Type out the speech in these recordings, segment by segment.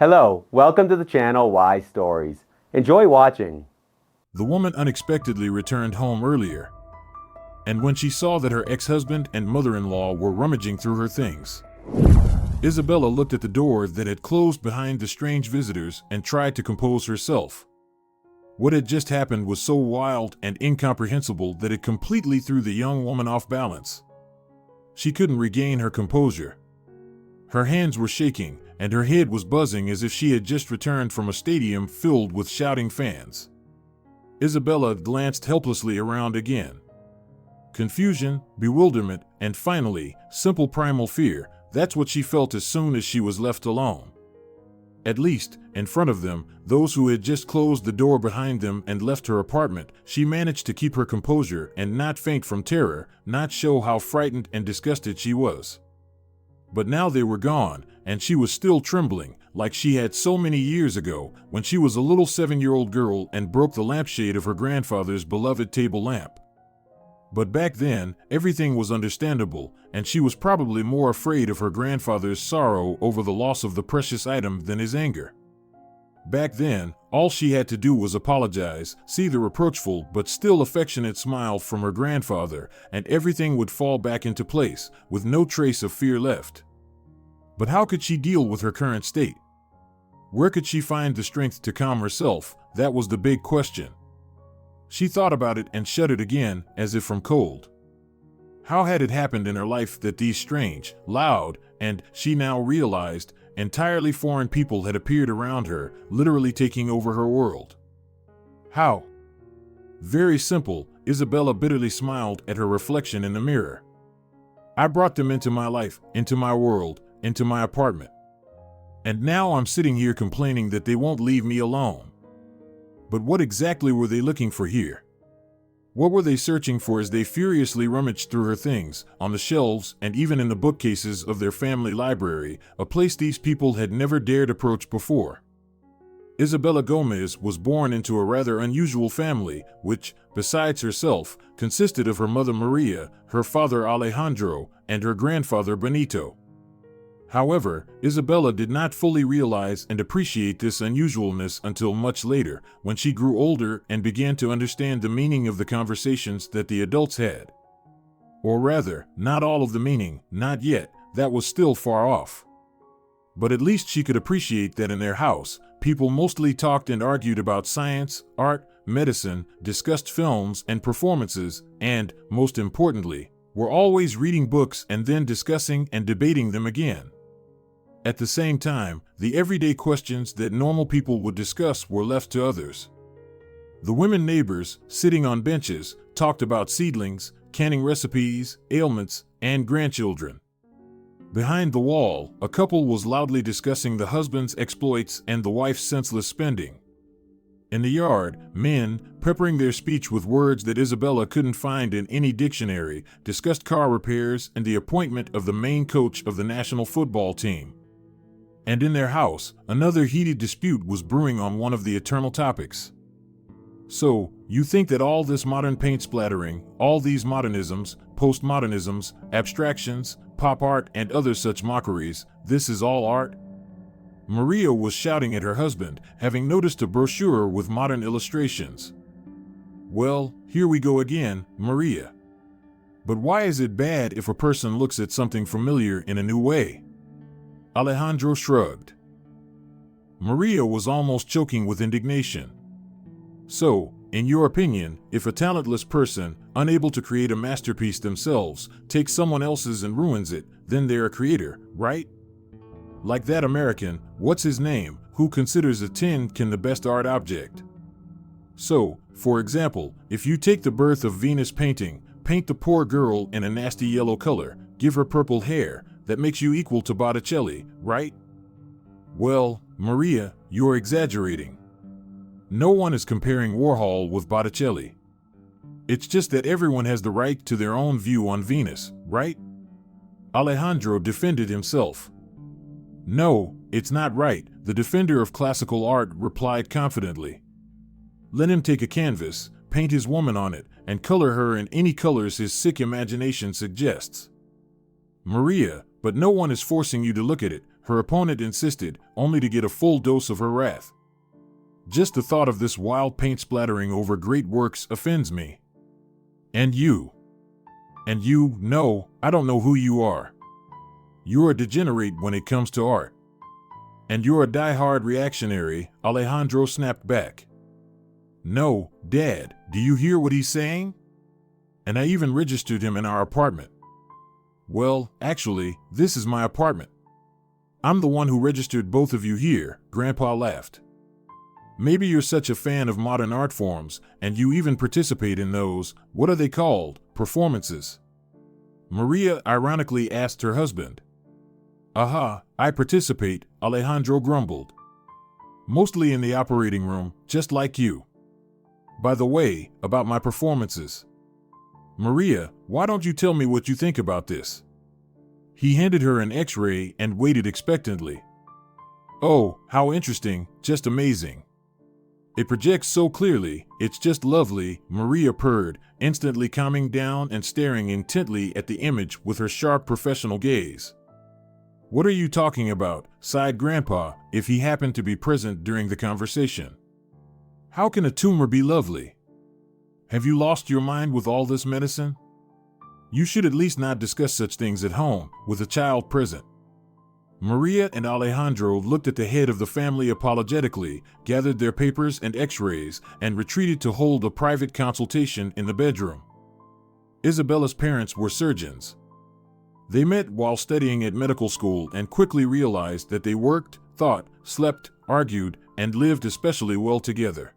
Hello, welcome to the channel Why Stories. Enjoy watching. The woman unexpectedly returned home earlier, and when she saw that her ex-husband and mother-in-law were rummaging through her things, Isabella looked at the door that had closed behind the strange visitors and tried to compose herself. What had just happened was so wild and incomprehensible that it completely threw the young woman off balance. She couldn't regain her composure. Her hands were shaking, and her head was buzzing as if she had just returned from a stadium filled with shouting fans. Isabella glanced helplessly around again. Confusion, bewilderment, and finally, simple primal fear, that's what she felt as soon as she was left alone. At least, in front of them, those who had just closed the door behind them and left her apartment, she managed to keep her composure and not faint from terror, not show how frightened and disgusted she was. But now they were gone, and she was still trembling, like she had so many years ago, when she was a little 7-year-old girl and broke the lampshade of her grandfather's beloved table lamp. But back then, everything was understandable, and she was probably more afraid of her grandfather's sorrow over the loss of the precious item than his anger. Back then, all she had to do was apologize, see the reproachful but still affectionate smile from her grandfather, and everything would fall back into place, with no trace of fear left. But how could she deal with her current state? Where could she find the strength to calm herself? That was the big question. She thought about it and shuddered again, as if from cold. How had it happened in her life that these strange, loud, and, she now realized, entirely foreign people had appeared around her, literally taking over her world? How? Very simple, Isabella bitterly smiled at her reflection in the mirror. I brought them into my life, into my world, into my apartment. And now I'm sitting here complaining that they won't leave me alone. But what exactly were they looking for here? What were they searching for as they furiously rummaged through her things, on the shelves and even in the bookcases of their family library, a place these people had never dared approach before? Isabella Gomez was born into a rather unusual family, which, besides herself, consisted of her mother Maria, her father Alejandro, and her grandfather Benito. However, Isabella did not fully realize and appreciate this unusualness until much later, when she grew older and began to understand the meaning of the conversations that the adults had. Or rather, not all of the meaning, not yet, that was still far off. But at least she could appreciate that in their house, people mostly talked and argued about science, art, medicine, discussed films and performances, and, most importantly, were always reading books and then discussing and debating them again. At the same time, the everyday questions that normal people would discuss were left to others. The women neighbors, sitting on benches, talked about seedlings, canning recipes, ailments, and grandchildren. Behind the wall, a couple was loudly discussing the husband's exploits and the wife's senseless spending. In the yard, men, peppering their speech with words that Isabella couldn't find in any dictionary, discussed car repairs and the appointment of the main coach of the national football team. And in their house, another heated dispute was brewing on one of the eternal topics. So, you think that all this modern paint splattering, all these modernisms, postmodernisms, abstractions, pop art and other such mockeries, this is all art? Maria was shouting at her husband, having noticed a brochure with modern illustrations. Well, here we go again, Maria. But why is it bad if a person looks at something familiar in a new way? Alejandro shrugged. Maria was almost choking with indignation. So, in your opinion, if a talentless person, unable to create a masterpiece themselves, takes someone else's and ruins it, then they're a creator, right? Like that American, what's his name, who considers a tin can the best art object. So, for example, if you take the Birth of Venus painting, paint the poor girl in a nasty yellow color, give her purple hair, that makes you equal to Botticelli, right? Well, Maria, you're exaggerating. No one is comparing Warhol with Botticelli. It's just that everyone has the right to their own view on Venus, right? Alejandro defended himself. No, it's not right, the defender of classical art replied confidently. Let him take a canvas, paint his woman on it, and color her in any colors his sick imagination suggests. Maria, but no one is forcing you to look at it, her opponent insisted, only to get a full dose of her wrath. Just the thought of this wild paint splattering over great works offends me. And you? And you, no, I don't know who you are. You're a degenerate when it comes to art. And you're a die-hard reactionary, Alejandro snapped back. No, Dad, do you hear what he's saying? And I even registered him in our apartment. Well, actually, this is my apartment. I'm the one who registered both of you here, Grandpa laughed. Maybe you're such a fan of modern art forms, and you even participate in those, what are they called, performances? Maria ironically asked her husband. Aha, I participate, Alejandro grumbled. Mostly in the operating room, just like you. By the way, about my performances. Maria, why don't you tell me what you think about this? He handed her an X-ray and waited expectantly. Oh, how interesting, just amazing. It projects so clearly, it's just lovely, Maria purred, instantly calming down and staring intently at the image with her sharp professional gaze. What are you talking about? Sighed Grandpa, if he happened to be present during the conversation. How can a tumor be lovely? Have you lost your mind with all this medicine? You should at least not discuss such things at home, with a child present. Maria and Alejandro looked at the head of the family apologetically, gathered their papers and X-rays, and retreated to hold a private consultation in the bedroom. Isabella's parents were surgeons. They met while studying at medical school and quickly realized that they worked, thought, slept, argued, and lived especially well together.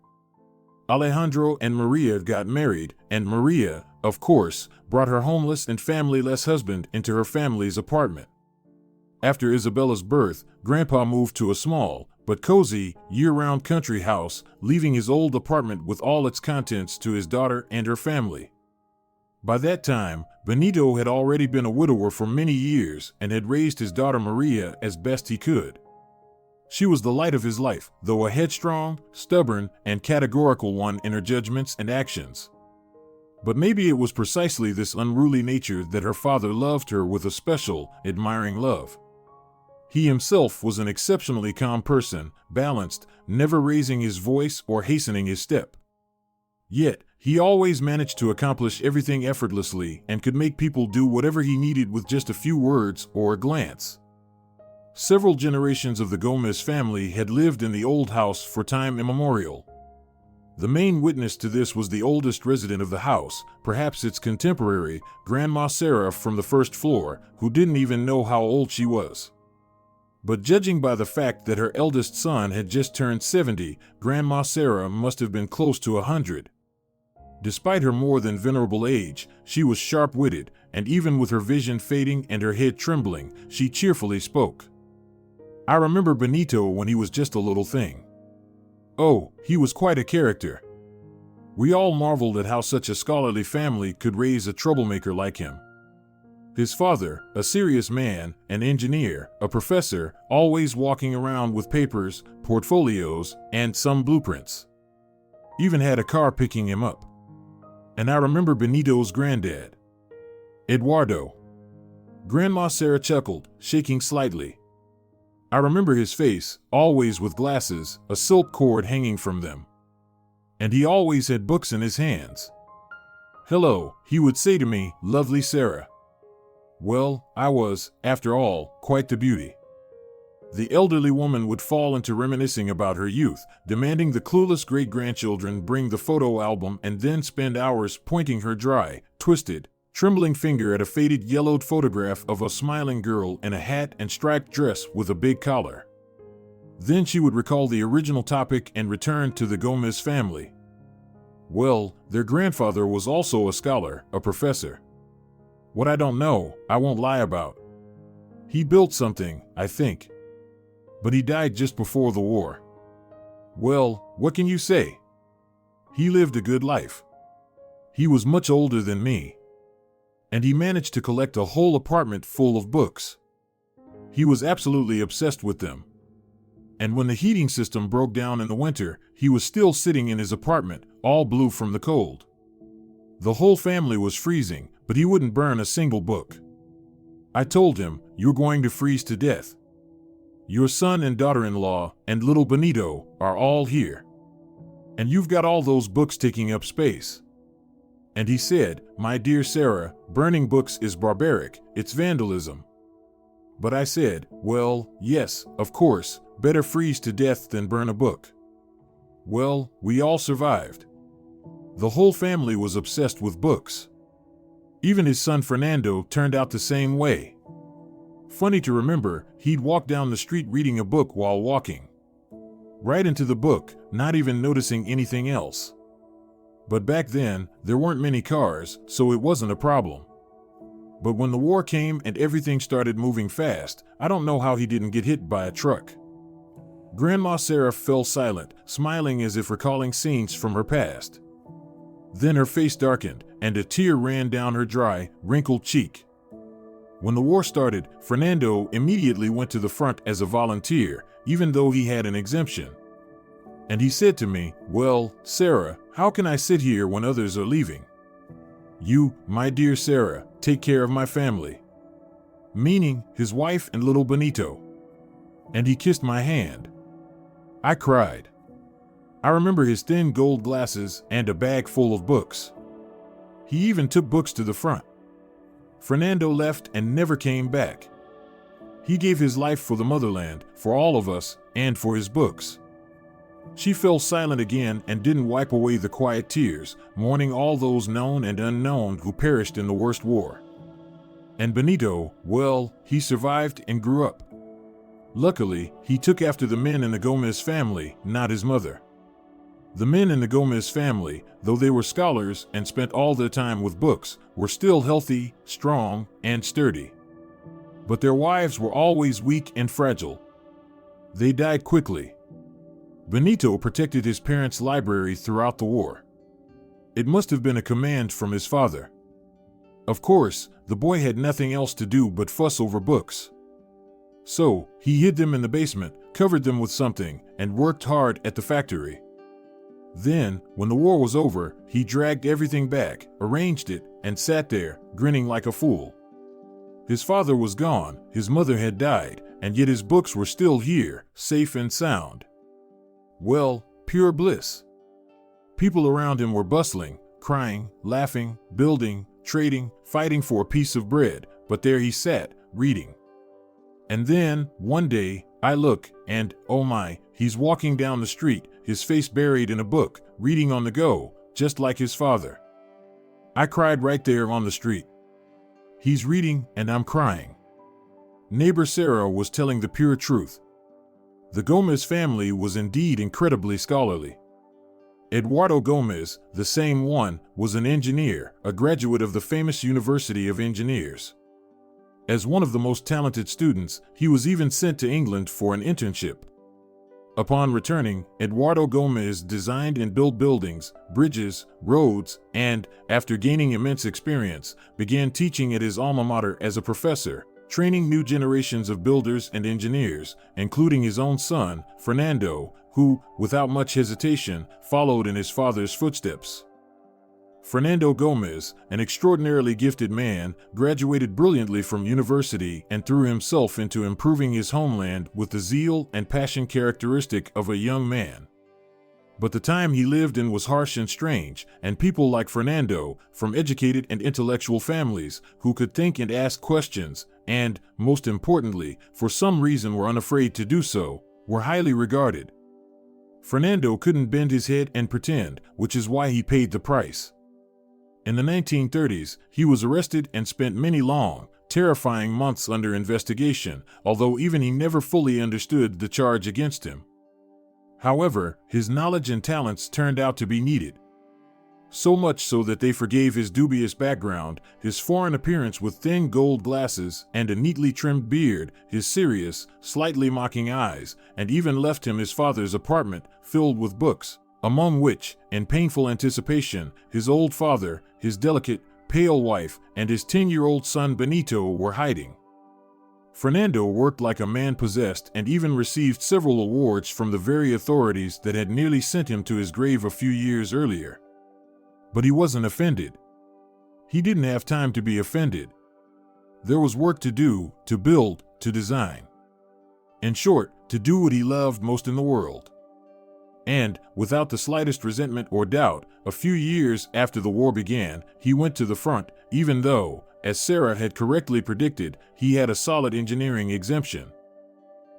Alejandro and Maria got married, and Maria, of course, brought her homeless and family-less husband into her family's apartment. After Isabella's birth, Grandpa moved to a small, but cozy, year-round country house, leaving his old apartment with all its contents to his daughter and her family. By that time, Benito had already been a widower for many years and had raised his daughter Maria as best he could. She was the light of his life, though a headstrong, stubborn, and categorical one in her judgments and actions. But maybe it was precisely this unruly nature that her father loved her with a special, admiring love. He himself was an exceptionally calm person, balanced, never raising his voice or hastening his step. Yet, he always managed to accomplish everything effortlessly and could make people do whatever he needed with just a few words or a glance. Several generations of the Gomez family had lived in the old house for time immemorial. The main witness to this was the oldest resident of the house, perhaps its contemporary, Grandma Sarah from the first floor, who didn't even know how old she was. But judging by the fact that her eldest son had just turned 70, Grandma Sarah must have been close to 100. Despite her more than venerable age, she was sharp-witted, and even with her vision fading and her head trembling, she cheerfully spoke. I remember Benito when he was just a little thing. Oh, he was quite a character. We all marveled at how such a scholarly family could raise a troublemaker like him. His father, a serious man, an engineer, a professor, always walking around with papers, portfolios, and some blueprints. Even had a car picking him up. And I remember Benito's granddad, Eduardo. Grandma Sarah chuckled, shaking slightly. I remember his face, always with glasses, a silk cord hanging from them. And he always had books in his hands. Hello, he would say to me, lovely Sarah. Well, I was, after all, quite the beauty. The elderly woman would fall into reminiscing about her youth, demanding the clueless great-grandchildren bring the photo album and then spend hours pointing her dry, twisted, trembling finger at a faded yellowed photograph of a smiling girl in a hat and striped dress with a big collar. Then she would recall the original topic and return to the Gomez family. Well, their grandfather was also a scholar, a professor. What I don't know, I won't lie about. He built something, I think. But he died just before the war. Well, what can you say? He lived a good life. He was much older than me. And he managed to collect a whole apartment full of books. He was absolutely obsessed with them. And when the heating system broke down in the winter, he was still sitting in his apartment, all blue from the cold. The whole family was freezing, but he wouldn't burn a single book. I told him, "You're going to freeze to death." Your son and daughter-in-law and little Benito are all here. And you've got all those books taking up space." And he said, "My dear Sarah, burning books is barbaric, it's vandalism." But I said, "Well, yes, of course, better freeze to death than burn a book." Well, we all survived. The whole family was obsessed with books. Even his son Fernando turned out the same way. Funny to remember, he'd walk down the street reading a book while walking. Right into the book, not even noticing anything else. But back then, there weren't many cars, so it wasn't a problem. But when the war came and everything started moving fast, I don't know how he didn't get hit by a truck. Grandma Sarah fell silent, smiling as if recalling scenes from her past. Then her face darkened, and a tear ran down her dry, wrinkled cheek. When the war started, Fernando immediately went to the front as a volunteer, even though he had an exemption. And he said to me, "Well, Sarah, how can I sit here when others are leaving? You, my dear Sarah, take care of my family." Meaning his wife and little Benito. And he kissed my hand. I cried. I remember his thin gold glasses and a bag full of books. He even took books to the front. Fernando left and never came back. He gave his life for the motherland, for all of us, and for his books. She fell silent again and didn't wipe away the quiet tears, mourning all those known and unknown who perished in the worst war. And Benito, well, he survived and grew up. Luckily, he took after the men in the Gomez family, not his mother. The men in the Gomez family, though they were scholars and spent all their time with books, were still healthy, strong, and sturdy. But their wives were always weak and fragile. They died quickly. Benito protected his parents' library throughout the war. It must have been a command from his father. Of course, the boy had nothing else to do but fuss over books. So, he hid them in the basement, covered them with something, and worked hard at the factory. Then, when the war was over, he dragged everything back, arranged it, and sat there, grinning like a fool. His father was gone, his mother had died, and yet his books were still here, safe and sound. Well, pure bliss. People around him were bustling, crying, laughing, building, trading, fighting for a piece of bread, but there he sat, reading. And then, one day, I look, and, oh my, he's walking down the street, his face buried in a book, reading on the go, just like his father. I cried right there on the street. He's reading, and I'm crying. Neighbor Sarah was telling the pure truth. The Gomez family was indeed incredibly scholarly. Eduardo Gomez, the same one, was an engineer, a graduate of the famous University of Engineers. As one of the most talented students, he was even sent to England for an internship. Upon returning, Eduardo Gomez designed and built buildings, bridges, roads, and, after gaining immense experience, began teaching at his alma mater as a professor, training new generations of builders and engineers, including his own son, Fernando, who, without much hesitation, followed in his father's footsteps. Fernando Gomez, an extraordinarily gifted man, graduated brilliantly from university and threw himself into improving his homeland with the zeal and passion characteristic of a young man. But the time he lived in was harsh and strange, and people like Fernando, from educated and intellectual families, who could think and ask questions, and, most importantly, for some reason were unafraid to do so, were highly regarded. Fernando couldn't bend his head and pretend, which is why he paid the price. In the 1930s, he was arrested and spent many long, terrifying months under investigation, although even he never fully understood the charge against him. However, his knowledge and talents turned out to be needed. So much so that they forgave his dubious background, his foreign appearance with thin gold glasses and a neatly trimmed beard, his serious, slightly mocking eyes, and even left him his father's apartment filled with books, among which, in painful anticipation, his old father, his delicate, pale wife, and his 10-year-old son Benito were hiding. Fernando worked like a man possessed and even received several awards from the very authorities that had nearly sent him to his grave a few years earlier. But he wasn't offended. He didn't have time to be offended. There was work to do, to build, to design. In short, to do what he loved most in the world. And, without the slightest resentment or doubt, a few years after the war began, he went to the front, even though, as Sarah had correctly predicted, he had a solid engineering exemption.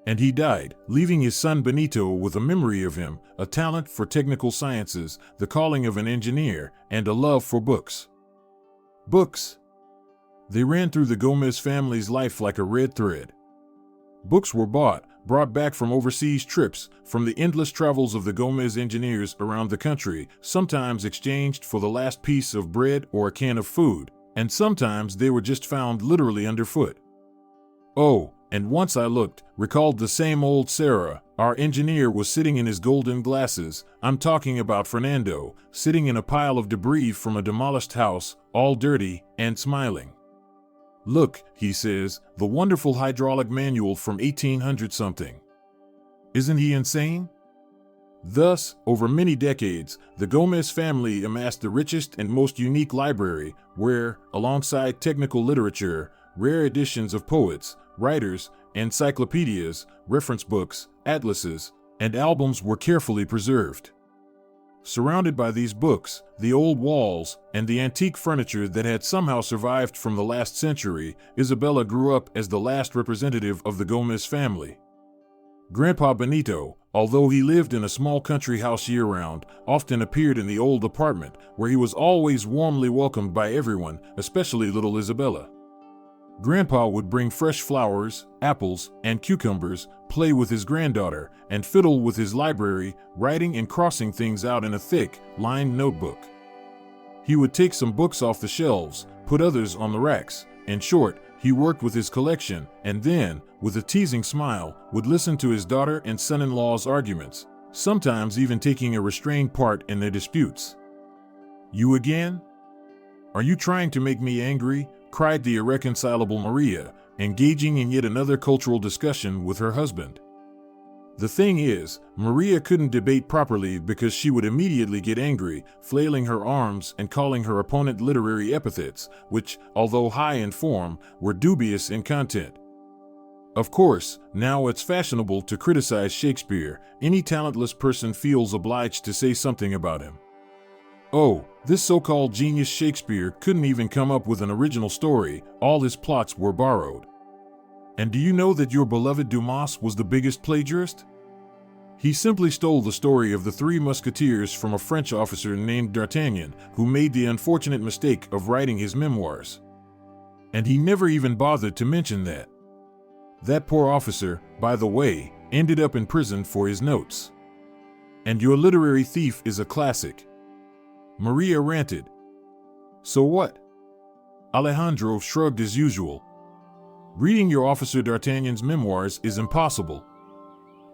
And he died, leaving his son Benito with a memory of him, a talent for technical sciences, the calling of an engineer, and a love for books. Books. They ran through the Gomez family's life like a red thread. Books were brought back from overseas trips, from the endless travels of the Gomez engineers around the country, sometimes exchanged for the last piece of bread or a can of food, and sometimes they were just found literally underfoot. Oh, and once I looked, recalled the same old Sarah, our engineer was sitting in his golden glasses, I'm talking about Fernando, sitting in a pile of debris from a demolished house, all dirty, and smiling. Look, he says, the wonderful hydraulic manual from 1800-something. Isn't he insane? Thus, over many decades, the Gomez family amassed the richest and most unique library, where, alongside technical literature, rare editions of poets, writers, encyclopedias, reference books, atlases, and albums were carefully preserved. Surrounded by these books, the old walls, and the antique furniture that had somehow survived from the last century, Isabella grew up as the last representative of the Gomez family. Grandpa Benito, although he lived in a small country house year-round, often appeared in the old apartment, where he was always warmly welcomed by everyone, especially little Isabella. Grandpa would bring fresh flowers, apples, and cucumbers, play with his granddaughter, and fiddle with his library, writing and crossing things out in a thick, lined notebook. He would take some books off the shelves, put others on the racks. In short, he worked with his collection, and then, with a teasing smile, would listen to his daughter and son-in-law's arguments, sometimes even taking a restrained part in their disputes. "You again? Are you trying to make me angry?" cried the irreconcilable Maria, engaging in yet another cultural discussion with her husband. The thing is, Maria couldn't debate properly because she would immediately get angry, flailing her arms and calling her opponent literary epithets, which, although high in form, were dubious in content. Of course, now it's fashionable to criticize Shakespeare. Any talentless person feels obliged to say something about him. Oh, this so-called genius Shakespeare couldn't even come up with an original story, all his plots were borrowed. And do you know that your beloved Dumas was the biggest plagiarist? He simply stole the story of the Three Musketeers from a French officer named D'Artagnan, who made the unfortunate mistake of writing his memoirs. And he never even bothered to mention that. That poor officer, by the way, ended up in prison for his notes. And your literary thief is a classic. Maria ranted. So what? Alejandro shrugged as usual. Reading your Officer D'Artagnan's memoirs is impossible.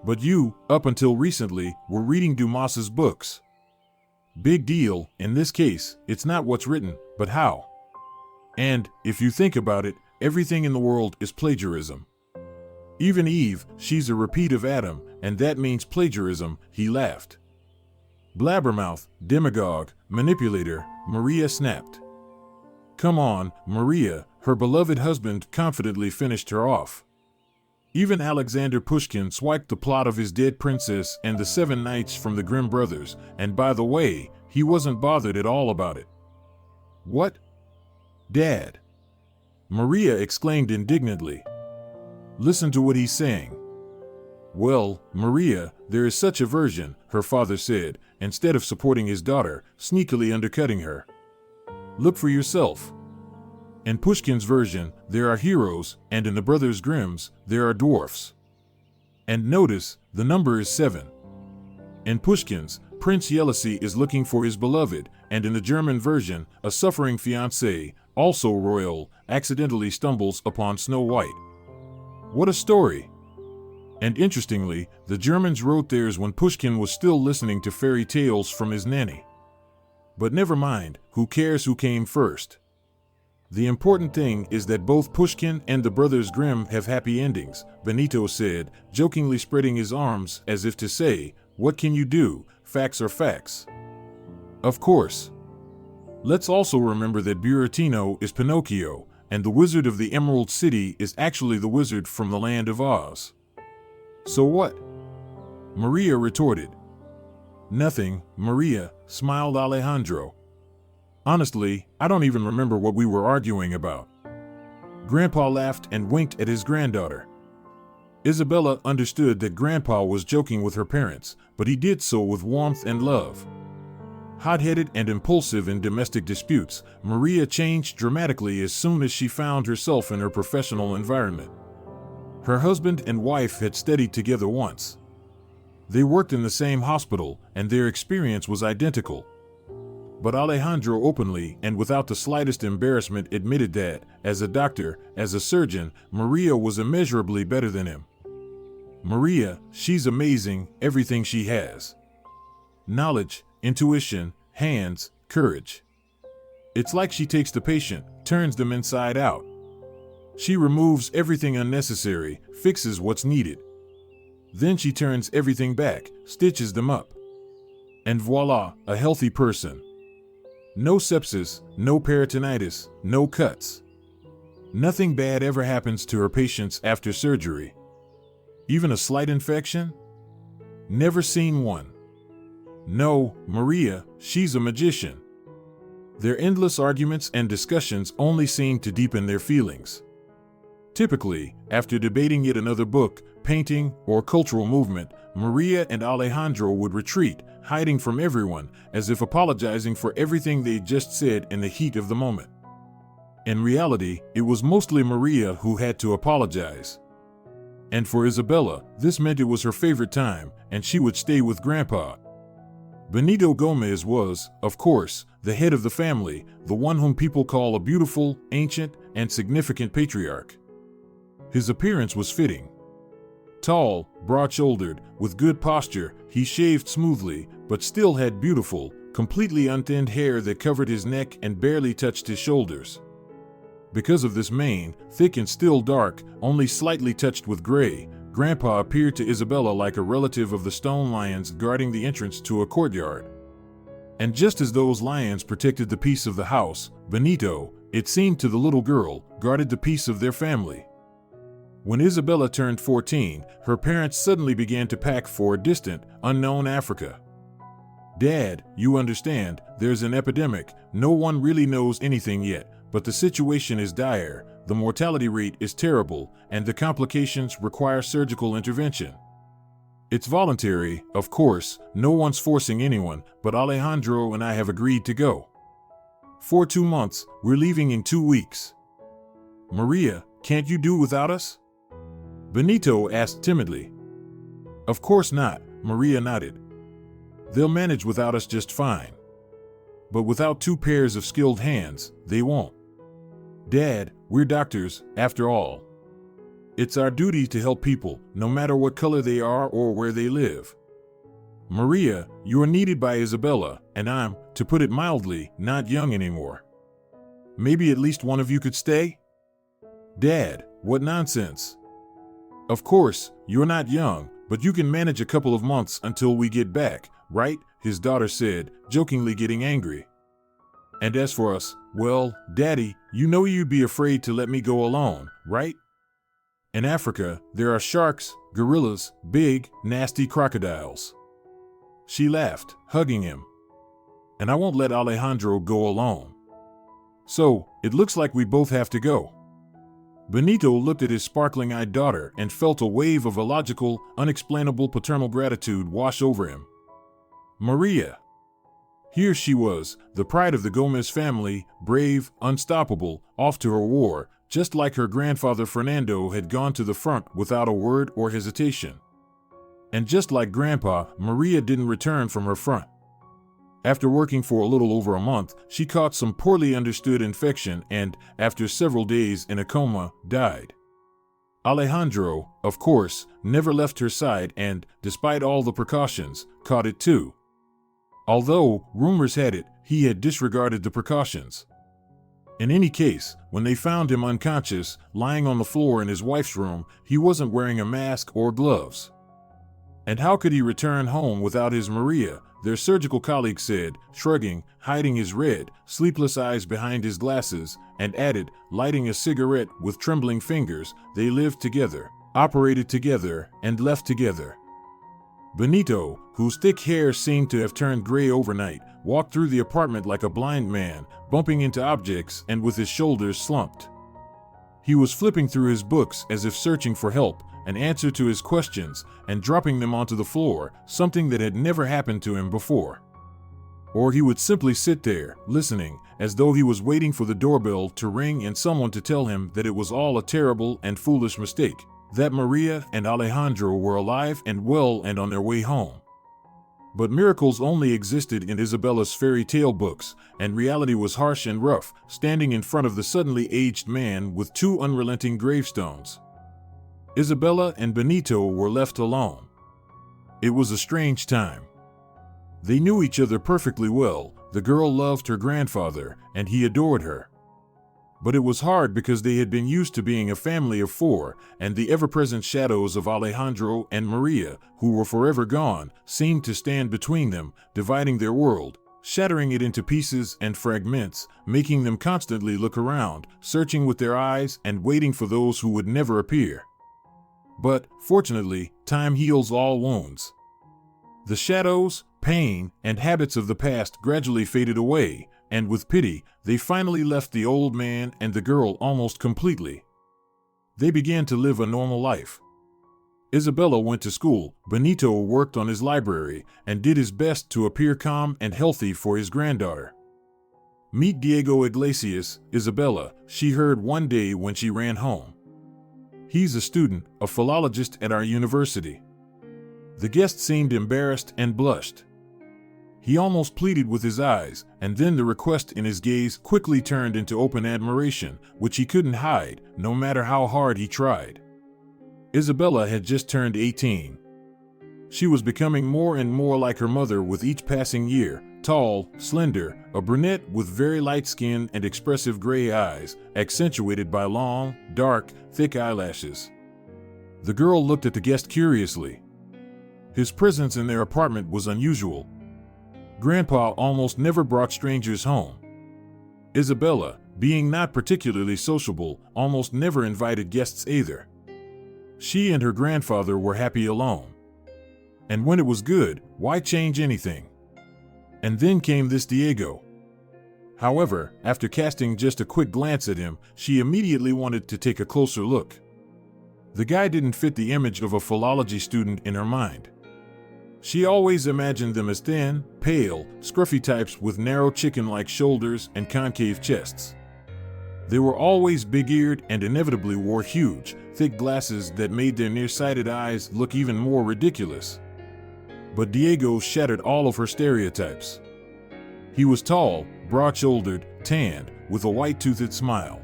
But you, up until recently, were reading Dumas's books. Big deal, in this case, it's not what's written, but how. And, if you think about it, everything in the world is plagiarism. Even Eve, she's a repeat of Adam, and that means plagiarism, he laughed. Blabbermouth, demagogue, manipulator, Maria snapped. Come on, Maria, her beloved husband confidently finished her off. Even Alexander Pushkin swiped the plot of his Dead Princess and the Seven Knights from the Grimm brothers, and by the way, he wasn't bothered at all about it. What? Dad! Maria exclaimed indignantly. Listen to what he's saying. Well, Maria, there is such a version, her father said, instead of supporting his daughter, sneakily undercutting her. Look for yourself. In Pushkin's version, there are heroes, and in the Brothers Grimm's, there are dwarfs. And notice, the number is 7. In Pushkin's, Prince Yelisey is looking for his beloved, and in the German version, a suffering fiancée, also royal, accidentally stumbles upon Snow White. What a story! And interestingly, the Germans wrote theirs when Pushkin was still listening to fairy tales from his nanny. But never mind, who cares who came first? The important thing is that both Pushkin and the Brothers Grimm have happy endings, Benito said, jokingly spreading his arms as if to say, what can you do, facts are facts. Of course. Let's also remember that Buratino is Pinocchio, and the Wizard of the Emerald City is actually the wizard from the Land of Oz. So what? Maria retorted. Nothing, Maria, smiled Alejandro. Honestly, I don't even remember what we were arguing about. Grandpa laughed and winked at his granddaughter. Isabella understood that Grandpa was joking with her parents, but he did so with warmth and love. Hot-headed and impulsive in domestic disputes, Maria changed dramatically as soon as she found herself in her professional environment. Her husband and wife had studied together once. They worked in the same hospital, and their experience was identical. But Alejandro openly and without the slightest embarrassment admitted that, as a doctor, as a surgeon, Maria was immeasurably better than him. Maria, she's amazing, everything she has. Knowledge, intuition, hands, courage. It's like she takes the patient, turns them inside out. She removes everything unnecessary, fixes what's needed. Then she turns everything back, stitches them up. And voila, a healthy person. No sepsis, no peritonitis, no cuts. Nothing bad ever happens to her patients after surgery. Even a slight infection? Never seen one. No, Maria, she's a magician. Their endless arguments and discussions only seem to deepen their feelings. Typically, after debating yet another book, painting, or cultural movement, Maria and Alejandro would retreat, hiding from everyone, as if apologizing for everything they just said in the heat of the moment. In reality, it was mostly Maria who had to apologize. And for Isabella, this meant it was her favorite time, and she would stay with Grandpa. Benito Gomez was, of course, the head of the family, the one whom people call a beautiful, ancient, and significant patriarch. His appearance was fitting. Tall, broad-shouldered, with good posture, he shaved smoothly, but still had beautiful, completely unthinned hair that covered his neck and barely touched his shoulders. Because of this mane, thick and still dark, only slightly touched with gray, Grandpa appeared to Isabella like a relative of the stone lions guarding the entrance to a courtyard. And just as those lions protected the peace of the house, Benito, it seemed to the little girl, guarded the peace of their family. When Isabella turned 14, her parents suddenly began to pack for distant, unknown Africa. Dad, you understand, there's an epidemic, no one really knows anything yet, but the situation is dire, the mortality rate is terrible, and the complications require surgical intervention. It's voluntary, of course, no one's forcing anyone, but Alejandro and I have agreed to go. For 2 months, we're leaving in 2 weeks. Maria, can't you do without us? Benito asked timidly. Of course not, Maria nodded. They'll manage without us just fine. But without 2 pairs of skilled hands, they won't. Dad, we're doctors, after all. It's our duty to help people, no matter what color they are or where they live. Maria, you are needed by Isabella, and I'm, to put it mildly, not young anymore. Maybe at least one of you could stay? Dad, what nonsense. Of course, you're not young, but you can manage a couple of months until we get back, right? His daughter said, jokingly getting angry. And as for us, well, Daddy, you know you'd be afraid to let me go alone, right? In Africa, there are sharks, gorillas, big, nasty crocodiles. She laughed, hugging him. And I won't let Alejandro go alone. So, it looks like we both have to go. Benito looked at his sparkling-eyed daughter and felt a wave of illogical, unexplainable paternal gratitude wash over him. Maria. Here she was, the pride of the Gomez family, brave, unstoppable, off to her war, just like her grandfather Fernando had gone to the front without a word or hesitation. And just like Grandpa, Maria didn't return from her front. After working for a little over a month, she caught some poorly understood infection and, after several days in a coma, died. Alejandro, of course, never left her side and, despite all the precautions, caught it too. Although, rumors had it, he had disregarded the precautions. In any case, when they found him unconscious, lying on the floor in his wife's room, he wasn't wearing a mask or gloves. And how could he return home without his Maria? Their surgical colleague said, shrugging, hiding his red, sleepless eyes behind his glasses, and added, lighting a cigarette with trembling fingers, they lived together. operated together, and left together. Benito, whose thick hair seemed to have turned gray overnight, walked through the apartment like a blind man, bumping into objects and with his shoulders slumped. He was flipping through his books as if searching for help, an answer to his questions, and dropping them onto the floor, something that had never happened to him before. Or he would simply sit there, listening, as though he was waiting for the doorbell to ring and someone to tell him that it was all a terrible and foolish mistake, that Maria and Alejandro were alive and well and on their way home. But miracles only existed in Isabella's fairy tale books, and reality was harsh and rough, standing in front of the suddenly aged man with two unrelenting gravestones. Isabella and Benito were left alone. It was a strange time. They knew each other perfectly well. The girl loved her grandfather, and he adored her. But it was hard because they had been used to being a family of four, and the ever-present shadows of Alejandro and Maria, who were forever gone, seemed to stand between them, dividing their world, shattering it into pieces and fragments, making them constantly look around, searching with their eyes and waiting for those who would never appear. But, fortunately, time heals all wounds. The shadows, pain, and habits of the past gradually faded away, and with pity, they finally left the old man and the girl almost completely. They began to live a normal life. Isabella went to school, Benito worked on his library, and did his best to appear calm and healthy for his granddaughter. "Meet Diego Iglesias, Isabella," she heard one day when she ran home. "He's a student, a philologist at our university." The guest seemed embarrassed and blushed. He almost pleaded with his eyes, and then the request in his gaze quickly turned into open admiration, which he couldn't hide, no matter how hard he tried. Isabella had just turned 18. She was becoming more and more like her mother with each passing year, tall, slender, a brunette with very light skin and expressive gray eyes, accentuated by long, dark, thick eyelashes. The girl looked at the guest curiously. His presence in their apartment was unusual. Grandpa almost never brought strangers home. Isabella, being not particularly sociable, almost never invited guests either. She and her grandfather were happy alone. And when it was good, why change anything? And then came this Diego. However, after casting just a quick glance at him, she immediately wanted to take a closer look. The guy didn't fit the image of a philology student in her mind. She always imagined them as thin, pale, scruffy types with narrow chicken-like shoulders and concave chests. They were always big-eared and inevitably wore huge, thick glasses that made their nearsighted eyes look even more ridiculous. But Diego shattered all of her stereotypes. He was tall, broad-shouldered, tanned, with a white-toothed smile.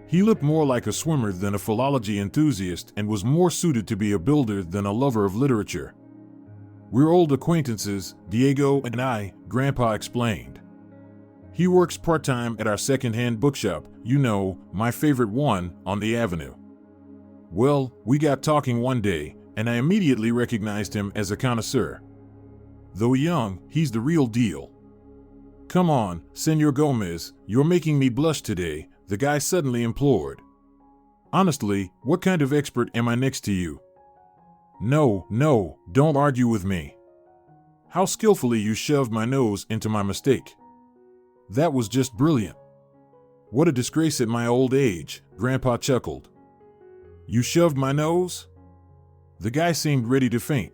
He looked more like a swimmer than a philology enthusiast and was more suited to be a builder than a lover of literature. "We're old acquaintances, Diego and I," Grandpa explained. "He works part-time at our second-hand bookshop, you know, my favorite one, on the avenue. Well, we got talking one day, and I immediately recognized him as a connoisseur. Though young, he's the real deal." "Come on, Senor Gomez, you're making me blush today," the guy suddenly implored. "Honestly, what kind of expert am I next to you? No, don't argue with me. How skillfully you shoved my nose into my mistake. That was just brilliant. What a disgrace at my old age," Grandpa chuckled. "You shoved my nose?" The guy seemed ready to faint.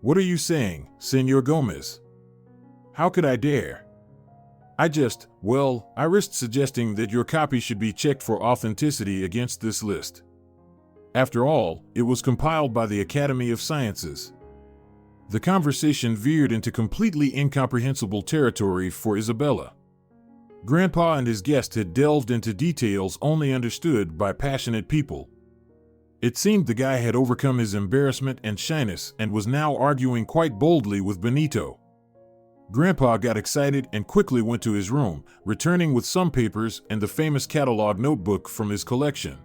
"What are you saying, Senor Gomez? How could I dare? I risked suggesting that your copy should be checked for authenticity against this list. After all, it was compiled by the Academy of Sciences." The conversation veered into completely incomprehensible territory for Isabella. Grandpa and his guest had delved into details only understood by passionate people. It seemed the guy had overcome his embarrassment and shyness and was now arguing quite boldly with Benito. Grandpa got excited and quickly went to his room, returning with some papers and the famous catalog notebook from his collection.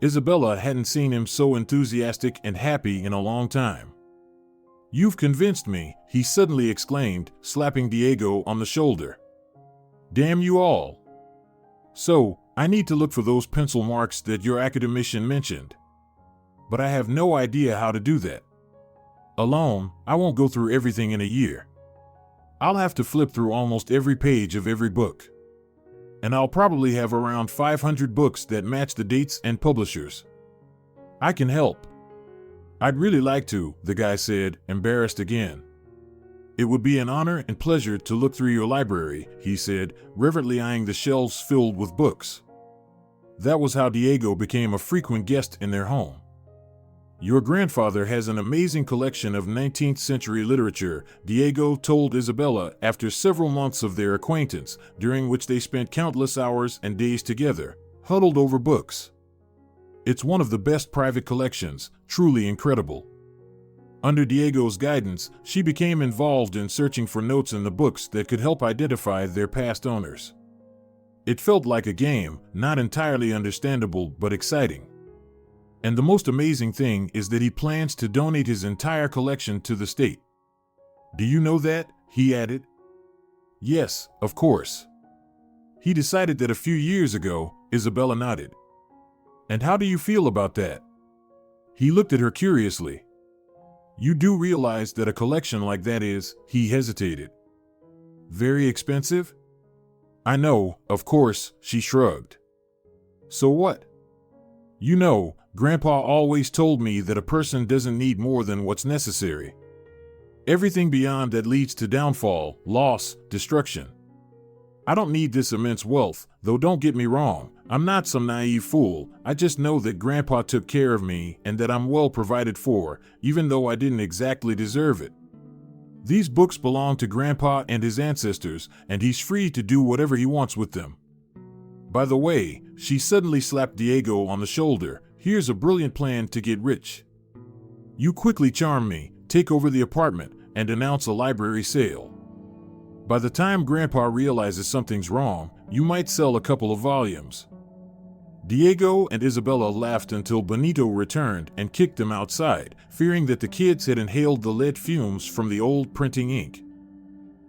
Isabella hadn't seen him so enthusiastic and happy in a long time. "You've convinced me," he suddenly exclaimed, slapping Diego on the shoulder. "Damn you all. So, I need to look for those pencil marks that your academician mentioned. but I have no idea how to do that. Alone, I won't go through everything in a year. I'll have to flip through almost every page of every book. And I'll probably have around 500 books that match the dates and publishers. I can help. I'd really like to, the guy said, embarrassed again. It would be an honor and pleasure to look through your library, he said, reverently eyeing the shelves filled with books. That was how Diego became a frequent guest in their home. Your grandfather has an amazing collection of 19th century literature, Diego told Isabella after several months of their acquaintance, during which they spent countless hours and days together, huddled over books. It's one of the best private collections, truly incredible. Under Diego's guidance, she became involved in searching for notes in the books that could help identify their past owners. It felt like a game, not entirely understandable but exciting. And the most amazing thing is that he plans to donate his entire collection to the state. Do you know that? He added. Yes, of course. He decided that a few years ago, Isabella nodded. And how do you feel about that? He looked at her curiously. You do realize that a collection like that is, he hesitated. Very expensive? I know, of course, she shrugged. So what? You know, Grandpa always told me that a person doesn't need more than what's necessary. Everything beyond that leads to downfall, loss, destruction. I don't need this immense wealth, though don't get me wrong, I'm not some naive fool. I just know that Grandpa took care of me and that I'm well provided for, even though I didn't exactly deserve it. These books belong to Grandpa and his ancestors, and he's free to do whatever he wants with them. By the way, she suddenly slapped Diego on the shoulder. Here's a brilliant plan to get rich. You quickly charm me, take over the apartment, and announce a library sale. By the time Grandpa realizes something's wrong, you might sell a couple of volumes. Diego and Isabella laughed until Benito returned and kicked them outside, fearing that the kids had inhaled the lead fumes from the old printing ink.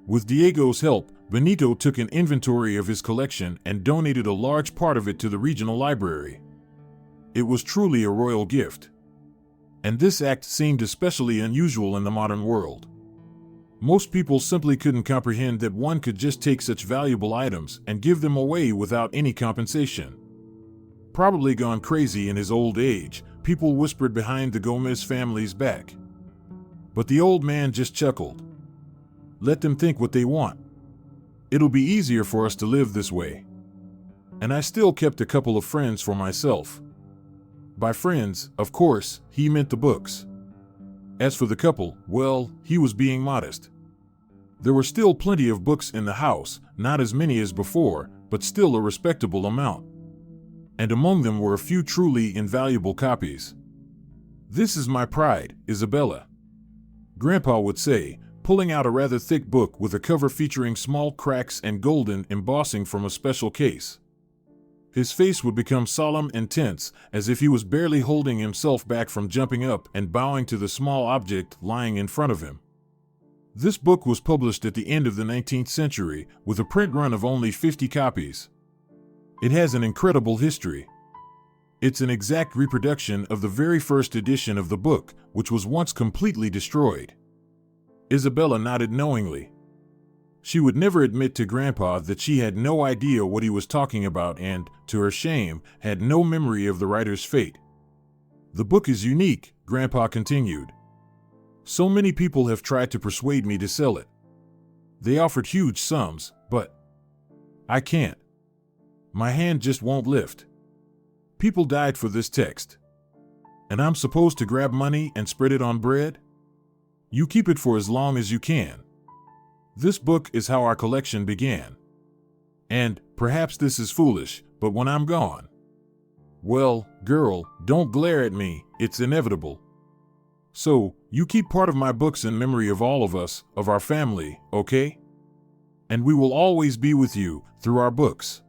With Diego's help, Benito took an inventory of his collection and donated a large part of it to the regional library. It was truly a royal gift. And this act seemed especially unusual in the modern world. Most people simply couldn't comprehend that one could just take such valuable items and give them away without any compensation. Probably gone crazy in his old age, people whispered behind the Gomez family's back. But the old man just chuckled. Let them think what they want. It'll be easier for us to live this way. And I still kept a couple of friends for myself. By friends, of course, he meant the books. As for the couple, well, he was being modest. There were still plenty of books in the house, not as many as before, but still a respectable amount. And among them were a few truly invaluable copies. This is my pride, Isabella, Grandpa would say, pulling out a rather thick book with a cover featuring small cracks and golden embossing from a special case. His face would become solemn and tense, as if he was barely holding himself back from jumping up and bowing to the small object lying in front of him. This book was published at the end of the 19th century, with a print run of only 50 copies. It has an incredible history. It's an exact reproduction of the very first edition of the book, which was once completely destroyed. Isabella nodded knowingly. She would never admit to Grandpa that she had no idea what he was talking about and, to her shame, had no memory of the writer's fate. The book is unique, Grandpa continued. So many people have tried to persuade me to sell it. They offered huge sums, but I can't. My hand just won't lift. People died for this text. And I'm supposed to grab money and spread it on bread? You keep it for as long as you can. This book is how our collection began. And, perhaps this is foolish, but when I'm gone. Well, girl, don't glare at me, it's inevitable. So, you keep part of my books in memory of all of us, of our family, okay? And we will always be with you, through our books.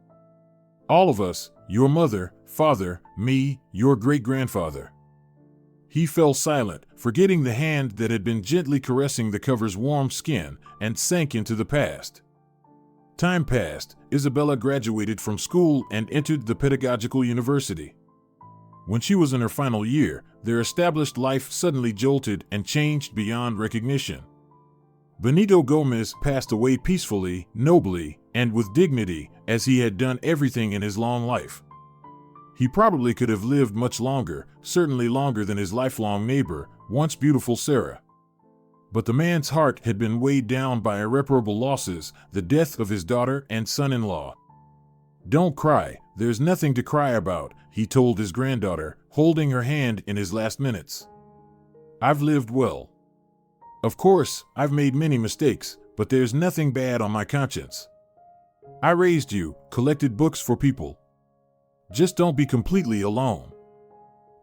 All of us, your mother, father, me, your great-grandfather. He fell silent, forgetting the hand that had been gently caressing the cover's warm skin, and sank into the past. Time passed. Isabella graduated from school and entered the pedagogical university. When she was in her final year, their established life suddenly jolted and changed beyond recognition. Benito Gomez passed away peacefully, nobly, and with dignity, as he had done everything in his long life. He probably could have lived much longer, certainly longer than his lifelong neighbor, once beautiful Sarah. But the man's heart had been weighed down by irreparable losses, the death of his daughter and son-in-law. "Don't cry, there's nothing to cry about," he told his granddaughter, holding her hand in his last minutes. "I've lived well. Of course, I've made many mistakes, but there's nothing bad on my conscience. I raised you, collected books for people. Just don't be completely alone.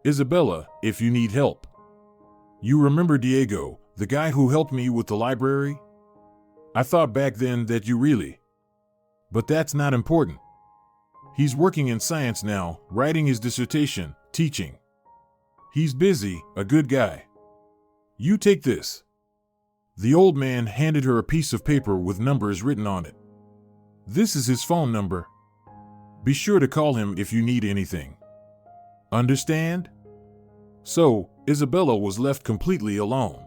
Isabella, if you need help. You remember Diego, the guy who helped me with the library? I thought back then that you really. But that's not important. He's working in science now, writing his dissertation, teaching. He's busy, a good guy. You take this." The old man handed her a piece of paper with numbers written on it. "This is his phone number. Be sure to call him if you need anything. Understand?" So, Isabella was left completely alone.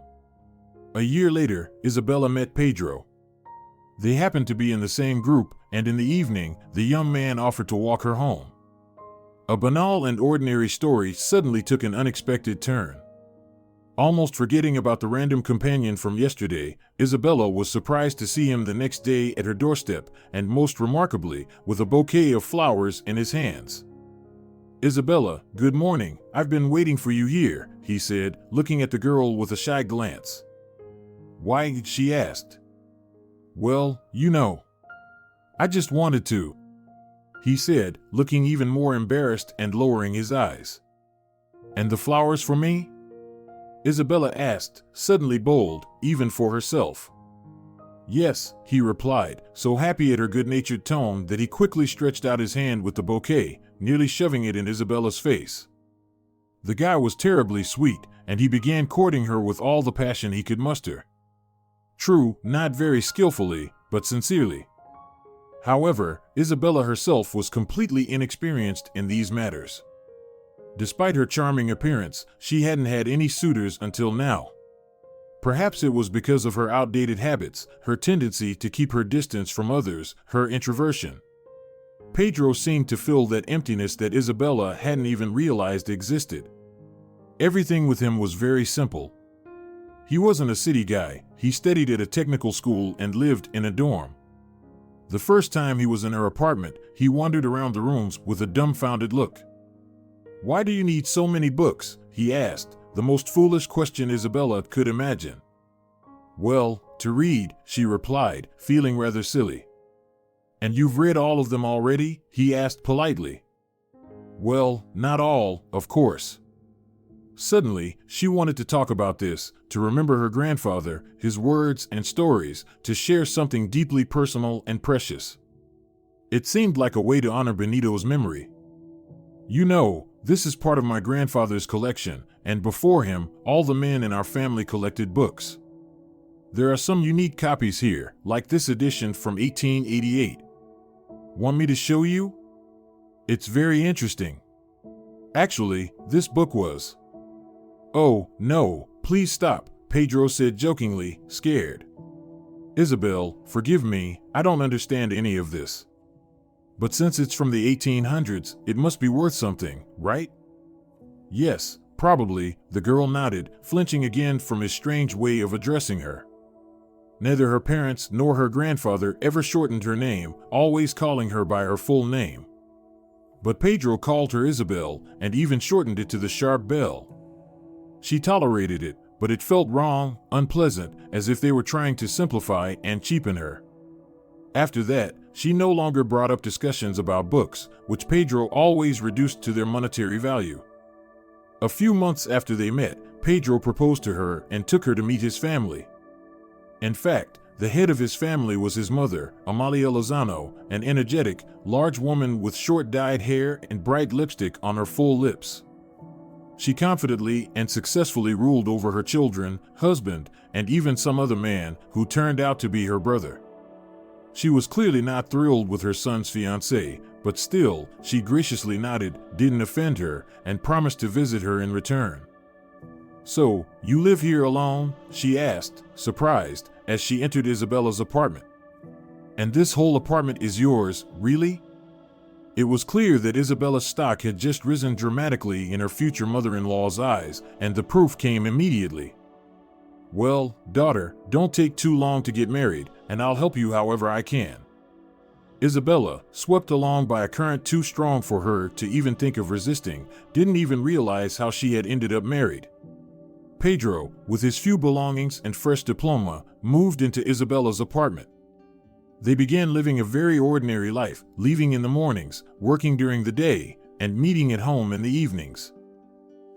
A year later, Isabella met Pedro. They happened to be in the same group, and in the evening, the young man offered to walk her home. A banal and ordinary story suddenly took an unexpected turn. Almost forgetting about the random companion from yesterday, Isabella was surprised to see him the next day at her doorstep, and most remarkably, with a bouquet of flowers in his hands. "Isabella, good morning, I've been waiting for you here," he said, looking at the girl with a shy glance. "Why?" she asked. "Well, you know. I just wanted to," he said, looking even more embarrassed and lowering his eyes. "And the flowers for me?" Isabella asked, suddenly bold, even for herself. "Yes," he replied, so happy at her good-natured tone that he quickly stretched out his hand with the bouquet, nearly shoving it in Isabella's face. The guy was terribly sweet, and he began courting her with all the passion he could muster. True, not very skillfully, but sincerely. However, Isabella herself was completely inexperienced in these matters. Despite her charming appearance, she hadn't had any suitors until now. Perhaps it was because of her outdated habits, her tendency to keep her distance from others, her introversion. Pedro seemed to fill that emptiness that Isabella hadn't even realized existed. Everything with him was very simple. He wasn't a city guy, he studied at a technical school and lived in a dorm. The first time he was in her apartment, he wandered around the rooms with a dumbfounded look. "Why do you need so many books?" he asked, the most foolish question Isabella could imagine. "Well, to read," she replied, feeling rather silly. "And you've read all of them already?" he asked politely. "Well, not all, of course." Suddenly, she wanted to talk about this, to remember her grandfather, his words and stories, to share something deeply personal and precious. It seemed like a way to honor Benito's memory. "You know, this is part of my grandfather's collection, and before him, all the men in our family collected books. There are some unique copies here, like this edition from 1888. Want me to show you? It's very interesting. Actually, this book was..." "Oh, no, please stop," Pedro said jokingly, scared. "Isabel, forgive me, I don't understand any of this. But since it's from the 1800s, it must be worth something, right?" "Yes, probably," the girl nodded, flinching again from his strange way of addressing her. Neither her parents nor her grandfather ever shortened her name, always calling her by her full name. But Pedro called her Isabel, and even shortened it to the sharp bell. She tolerated it, but it felt wrong, unpleasant, as if they were trying to simplify and cheapen her. After that, she no longer brought up discussions about books, which Pedro always reduced to their monetary value. A few months after they met, Pedro proposed to her and took her to meet his family. In fact, the head of his family was his mother, Amalia Lozano, an energetic, large woman with short dyed hair and bright lipstick on her full lips. She confidently and successfully ruled over her children, husband, and even some other man who turned out to be her brother. She was clearly not thrilled with her son's fiancée, but still, she graciously nodded, didn't offend her, and promised to visit her in return. "So, you live here alone?" she asked, surprised, as she entered Isabella's apartment. "And this whole apartment is yours, really?" It was clear that Isabella's stock had just risen dramatically in her future mother-in-law's eyes, and the proof came immediately. "Well, daughter, don't take too long to get married, and I'll help you however I can." Isabella, swept along by a current too strong for her to even think of resisting, didn't even realize how she had ended up married. Pedro, with his few belongings and fresh diploma, moved into Isabella's apartment. They began living a very ordinary life, leaving in the mornings, working during the day, and meeting at home in the evenings.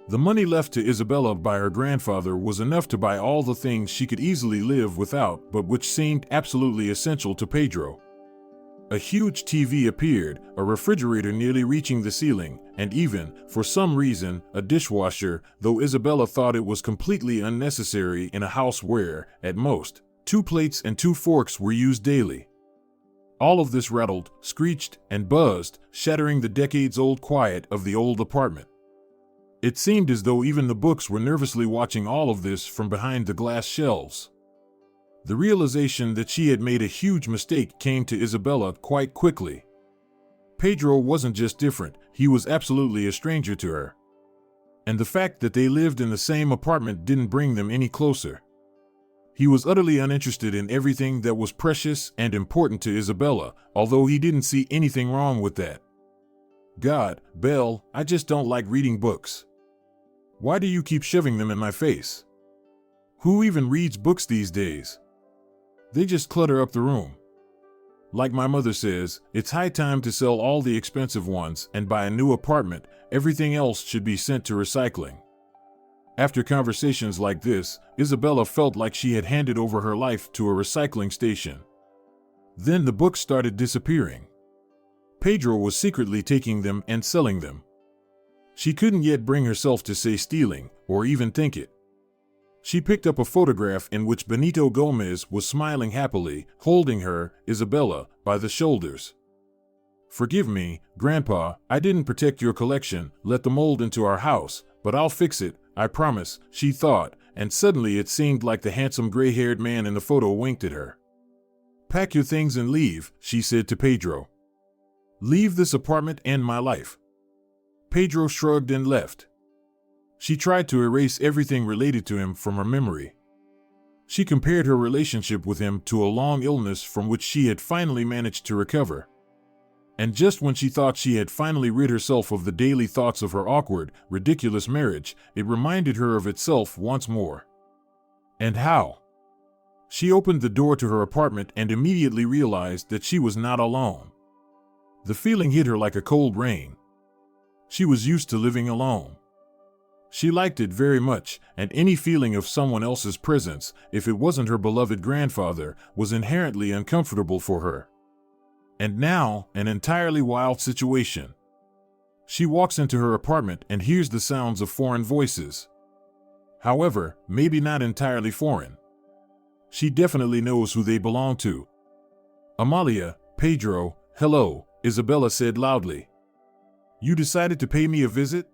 The money left to Isabella by her grandfather was enough to buy all the things she could easily live without, but which seemed absolutely essential to Pedro. A huge TV appeared, a refrigerator nearly reaching the ceiling, and even, for some reason, a dishwasher, though Isabella thought it was completely unnecessary in a house where, at most, 2 plates and 2 forks were used daily. All of this rattled, screeched, and buzzed, shattering the decades-old quiet of the old apartment. It seemed as though even the books were nervously watching all of this from behind the glass shelves. The realization that she had made a huge mistake came to Isabella quite quickly. Pedro wasn't just different, he was absolutely a stranger to her. And the fact that they lived in the same apartment didn't bring them any closer. He was utterly uninterested in everything that was precious and important to Isabella, although he didn't see anything wrong with that. "God, Belle, I just don't like reading books. Why do you keep shoving them in my face? Who even reads books these days? They just clutter up the room. Like my mother says, it's high time to sell all the expensive ones and buy a new apartment. Everything else should be sent to recycling." After conversations like this, Isabella felt like she had handed over her life to a recycling station. Then the books started disappearing. Pedro was secretly taking them and selling them. She couldn't yet bring herself to say stealing, or even think it. She picked up a photograph in which Benito Gomez was smiling happily, holding her, Isabella, by the shoulders. "Forgive me, Grandpa, I didn't protect your collection, let the mold into our house, but I'll fix it, I promise," she thought, and suddenly it seemed like the handsome gray-haired man in the photo winked at her. "Pack your things and leave," she said to Pedro. "Leave this apartment and my life." Pedro shrugged and left. She tried to erase everything related to him from her memory. She compared her relationship with him to a long illness from which she had finally managed to recover. And just when she thought she had finally rid herself of the daily thoughts of her awkward, ridiculous marriage, it reminded her of itself once more. And how? She opened the door to her apartment and immediately realized that she was not alone. The feeling hit her like a cold rain. She was used to living alone. She liked it very much, and any feeling of someone else's presence, if it wasn't her beloved grandfather, was inherently uncomfortable for her. And now, an entirely wild situation. She walks into her apartment and hears the sounds of foreign voices. However, maybe not entirely foreign. She definitely knows who they belong to. "Amalia, Pedro, hello," Isabella said loudly. "You decided to pay me a visit?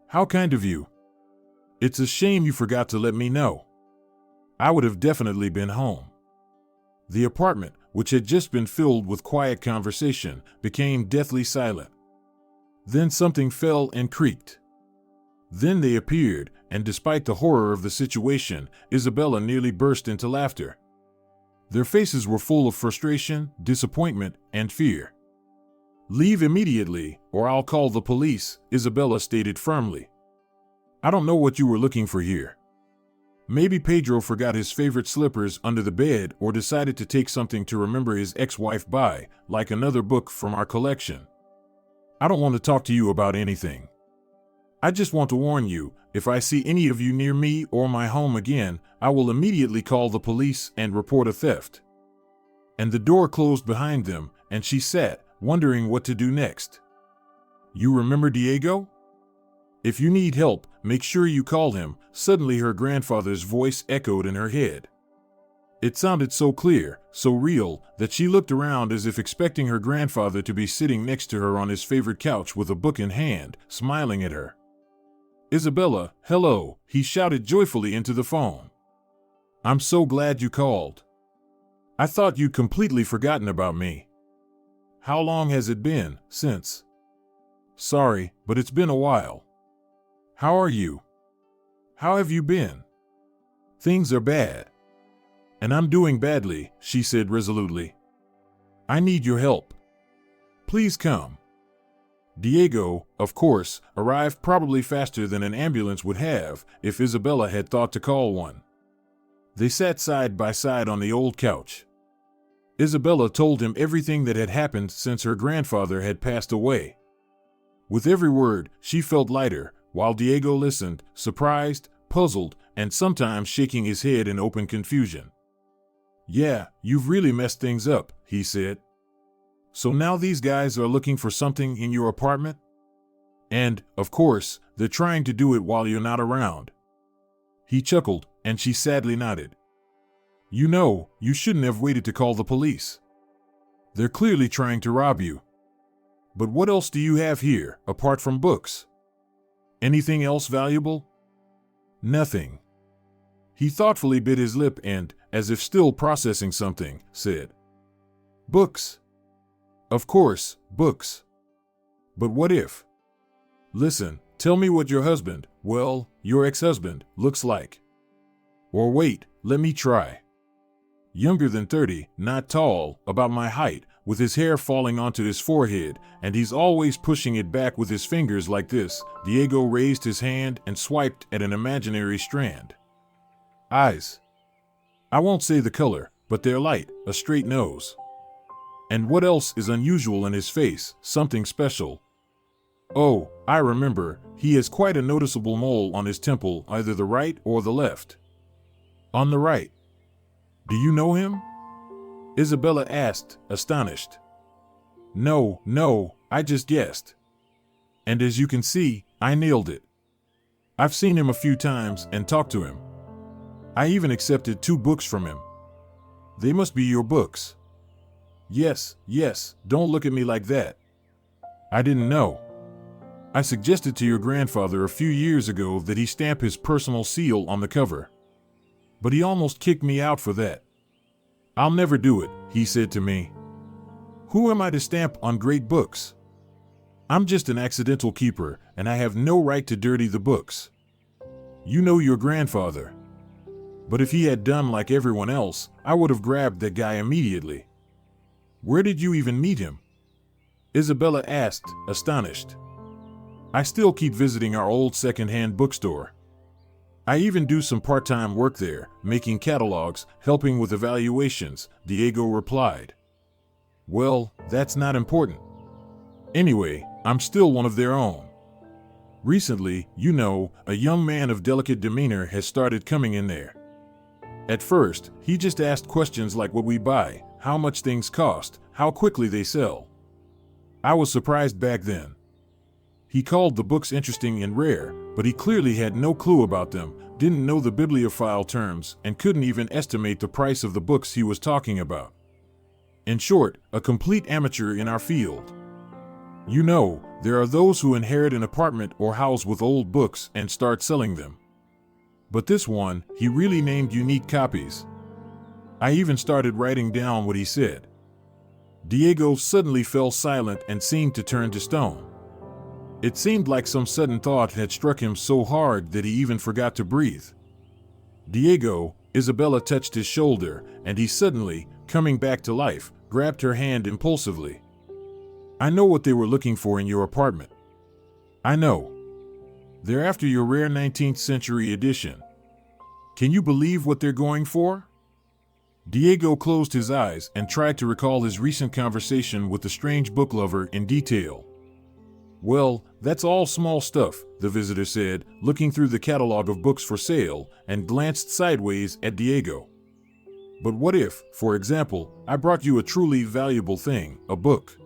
How kind of you. It's a shame you forgot to let me know. I would have definitely been home." The apartment, which had just been filled with quiet conversation, became deathly silent. Then something fell and creaked. Then they appeared, and despite the horror of the situation, Isabella nearly burst into laughter. Their faces were full of frustration, disappointment, and fear. "Leave immediately, or I'll call the police," Isabella stated firmly. "I don't know what you were looking for here. Maybe Pedro forgot his favorite slippers under the bed or decided to take something to remember his ex-wife by, like another book from our collection. I don't want to talk to you about anything. I just want to warn you, if I see any of you near me or my home again, I will immediately call the police and report a theft." And the door closed behind them, and she sat, wondering what to do next. "You remember Diego? If you need help, make sure you call him," suddenly her grandfather's voice echoed in her head. It sounded so clear, so real, that she looked around as if expecting her grandfather to be sitting next to her on his favorite couch with a book in hand, smiling at her. "Isabella, hello," he shouted joyfully into the phone. "I'm so glad you called. I thought you'd completely forgotten about me. How long has it been since?" "Sorry, but it's been a while. How are you? How have you been?" "Things are bad. And I'm doing badly," she said resolutely. "I need your help. Please come." Diego, of course, arrived probably faster than an ambulance would have if Isabella had thought to call one. They sat side by side on the old couch. Isabella told him everything that had happened since her grandfather had passed away. With every word, she felt lighter, while Diego listened, surprised, puzzled, and sometimes shaking his head in open confusion. "Yeah, you've really messed things up," he said. "So now these guys are looking for something in your apartment? And, of course, they're trying to do it while you're not around." He chuckled, and she sadly nodded. "You know, you shouldn't have waited to call the police. They're clearly trying to rob you. But what else do you have here, apart from books? Anything else valuable?" "Nothing." He thoughtfully bit his lip and, as if still processing something, said, "Books. Of course, books. But what if? Listen, tell me what your husband, well, your ex-husband, looks like. Or wait, let me try. Younger than 30, not tall, about my height, with his hair falling onto his forehead, and he's always pushing it back with his fingers like this." Diego raised his hand and swiped at an imaginary strand. "Eyes. I won't say the color, but they're light, a straight nose. And what else is unusual in his face, something special? Oh, I remember, he has quite a noticeable mole on his temple, either the right or the left." "On the right." "Do you know him?" Isabella asked, astonished. No, I just guessed. And as you can see, I nailed it. I've seen him a few times and talked to him. I even accepted 2 books from him. They must be your books." Yes, don't look at me like that. I didn't know. I suggested to your grandfather a few years ago that he stamp his personal seal on the cover. But he almost kicked me out for that. "I'll never do it," he said to me. "Who am I to stamp on great books? I'm just an accidental keeper, and I have no right to dirty the books. You know your grandfather. But if he had done like everyone else, I would have grabbed that guy immediately." "Where did you even meet him?" Isabella asked, astonished. "I still keep visiting our old second-hand bookstore. I even do some part-time work there, making catalogs, helping with evaluations," Diego replied. "Well, that's not important. Anyway, I'm still one of their own. Recently, you know, a young man of delicate demeanor has started coming in there. At first, he just asked questions like what we buy, how much things cost, how quickly they sell. I was surprised back then. He called the books interesting and rare, but he clearly had no clue about them, didn't know the bibliophile terms, and couldn't even estimate the price of the books he was talking about. In short, a complete amateur in our field. You know, there are those who inherit an apartment or house with old books and start selling them. But this one, he really named unique copies. I even started writing down what he said." Diego suddenly fell silent and seemed to turn to stone. It seemed like some sudden thought had struck him so hard that he even forgot to breathe. "Diego," Isabella touched his shoulder, and he suddenly, coming back to life, grabbed her hand impulsively. "I know what they were looking for in your apartment. I know. They're after your rare 19th century edition. Can you believe what they're going for?" Diego closed his eyes and tried to recall his recent conversation with the strange book lover in detail. "Well, that's all small stuff," the visitor said, looking through the catalog of books for sale, and glanced sideways at Diego. "But what if, for example, I brought you a truly valuable thing, a book?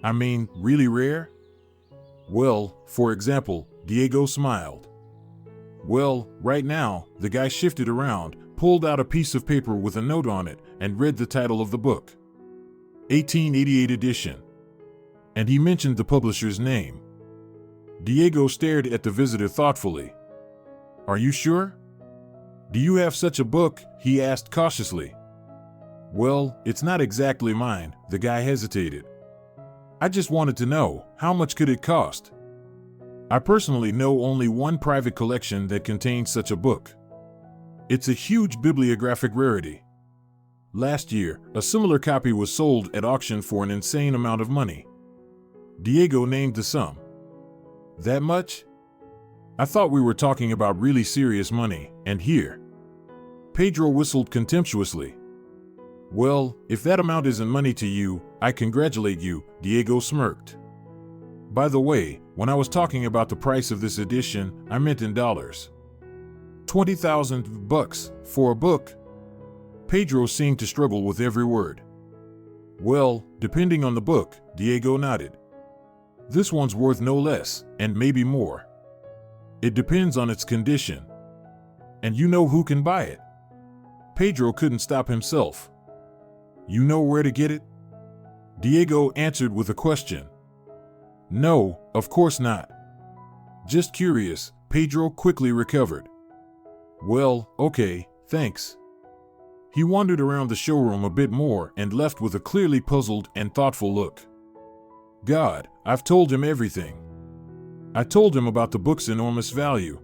I mean, really rare?" "Well, for example," Diego smiled. "Well, right now," the guy shifted around, pulled out a piece of paper with a note on it, and read the title of the book. 1888 edition. And he mentioned the publisher's name. Diego stared at the visitor thoughtfully. "Are you sure? Do you have such a book?" he asked cautiously. "Well, it's not exactly mine," the guy hesitated. "I just wanted to know, how much could it cost? I personally know only one private collection that contains such a book. It's a huge bibliographic rarity. Last year, a similar copy was sold at auction for an insane amount of money." Diego named the sum. "That much? I thought we were talking about really serious money, and here." Pedro whistled contemptuously. "Well, if that amount isn't money to you, I congratulate you," Diego smirked. "By the way, when I was talking about the price of this edition, I meant in dollars. $20,000 for a book?" Pedro seemed to struggle with every word. "Well, depending on the book," Diego nodded. "This one's worth no less, and maybe more. It depends on its condition. And you know who can buy it?" Pedro couldn't stop himself. "You know where to get it?" Diego answered with a question. "No, of course not. Just curious," Pedro quickly recovered. "Well, okay, thanks." He wandered around the showroom a bit more and left with a clearly puzzled and thoughtful look. God, I've told him everything. I told him about the book's enormous value.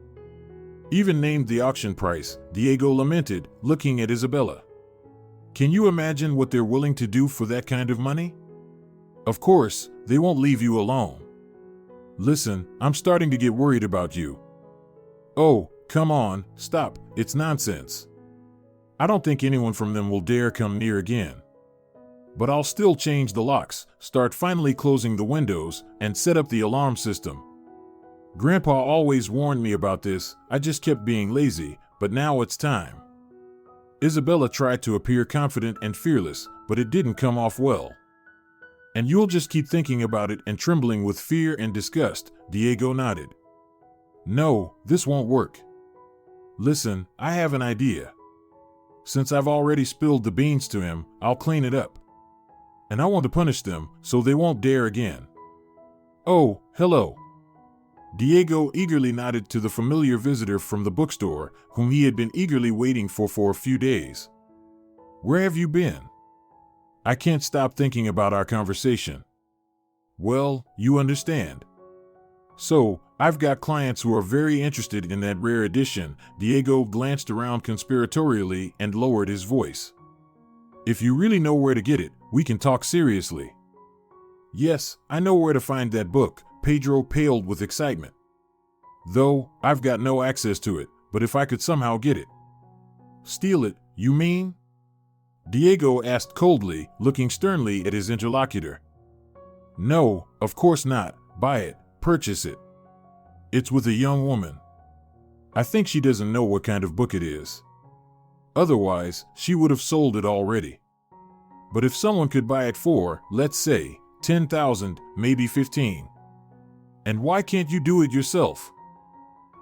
Even named the auction price, Diego lamented, looking at Isabella. Can you imagine what they're willing to do for that kind of money? Of course, they won't leave you alone. Listen, I'm starting to get worried about you. Oh, come on, stop, it's nonsense. I don't think anyone from them will dare come near again. But I'll still change the locks, start finally closing the windows, and set up the alarm system. Grandpa always warned me about this, I just kept being lazy, but now it's time. Isabella tried to appear confident and fearless, but it didn't come off well. And you'll just keep thinking about it and trembling with fear and disgust, Diego nodded. No, this won't work. Listen, I have an idea. Since I've already spilled the beans to him, I'll clean it up. And I want to punish them, so they won't dare again. Oh, hello. Diego eagerly nodded to the familiar visitor from the bookstore, whom he had been eagerly waiting for a few days. Where have you been? I can't stop thinking about our conversation. Well, you understand. So, I've got clients who are very interested in that rare edition. Diego glanced around conspiratorially and lowered his voice. If you really know where to get it, we can talk seriously. Yes, I know where to find that book. Pedro paled with excitement. Though, I've got no access to it, but if I could somehow get it. Steal it, you mean? Diego asked coldly, looking sternly at his interlocutor. No, of course not. Buy it, purchase it. It's with a young woman. I think she doesn't know what kind of book it is. Otherwise, she would have sold it already. But if someone could buy it for, let's say, 10,000, maybe 15. And why can't you do it yourself?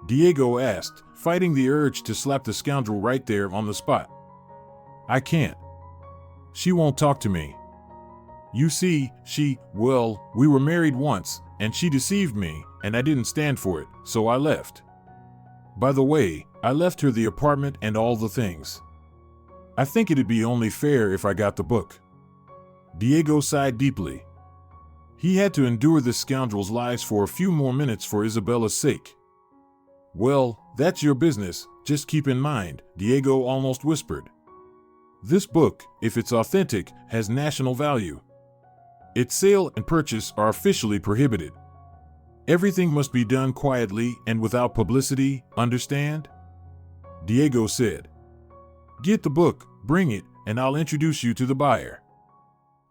Diego asked, fighting the urge to slap the scoundrel right there on the spot. I can't. She won't talk to me. You see, we were married once, and she deceived me, and I didn't stand for it, so I left. By the way, I left her the apartment and all the things. I think it'd be only fair if I got the book. Diego sighed deeply. He had to endure this scoundrel's lies for a few more minutes for Isabella's sake. Well, that's your business, just keep in mind, Diego almost whispered. This book, if it's authentic, has national value. Its sale and purchase are officially prohibited. Everything must be done quietly and without publicity, understand? Diego said. Get the book, bring it, and I'll introduce you to the buyer.